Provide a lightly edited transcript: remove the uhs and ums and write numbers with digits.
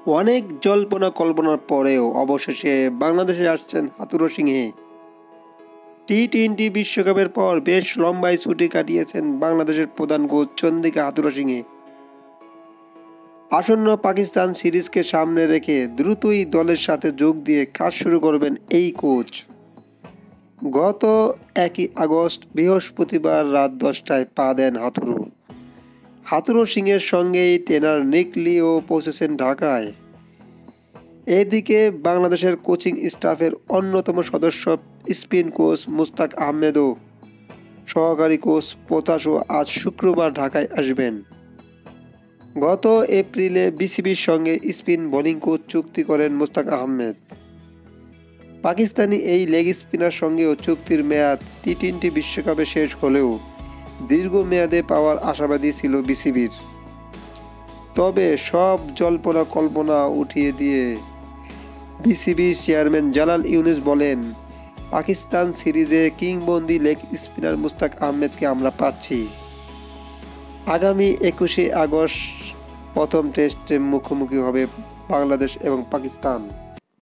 অনেক জল্পনা কল্পনার পরেও অবশেষে বাংলাদেশে আসছেন হাথুরুসিংহে সিংহে। টি-20 বিশ্বকাপের পর বেশ লম্বাই ছুটি কাটিয়েছেন বাংলাদেশের প্রধান কোচ চন্ডিকা হাথুরুসিংহে। আসন্ন পাকিস্তান সিরিজকে সামনে রেখে দ্রুতই দলের সাথে যোগ দিয়ে কাজ শুরু করবেন এই কোচ। গত 1 আগস্ট বৃহস্পতিবার রাত 10টায় পা দেন হাথুরুসিংহের সঙ্গেই ট্রেনার নিক লিও পৌঁছেছেন ঢাকায়। এদিকে বাংলাদেশের কোচিং স্টাফের অন্যতম সদস্য স্পিন কোচ মুস্তাক আহমেদ ও সহকারী কোচ পোতাসও আজ শুক্রবার ঢাকায় আসবেন। গত এপ্রিলে বিসিবির সঙ্গে স্পিন বোলিং কোচ চুক্তি করেন মুস্তাক আহমেদ। পাকিস্তানি এই লেগ স্পিনার সঙ্গেও চুক্তির মেয়াদ টি-20 বিশ্বকাপে শেষ হলেও দীর্ঘমেয়াদে পাওয়ার আশাবাদী ছিল বিসিবির। তবে সব জল্পনা কল্পনা উঠিয়ে দিয়ে বিসিবির চেয়ারম্যান জালাল ইউনুস বলেন, পাকিস্তান সিরিজে কিংবদন্তি লেগ স্পিনার মুস্তাক আহমেদকে আমরা পাচ্ছি। আগামী 21 আগস্ট প্রথম টেস্টে মুখোমুখি হবে বাংলাদেশ এবং পাকিস্তান।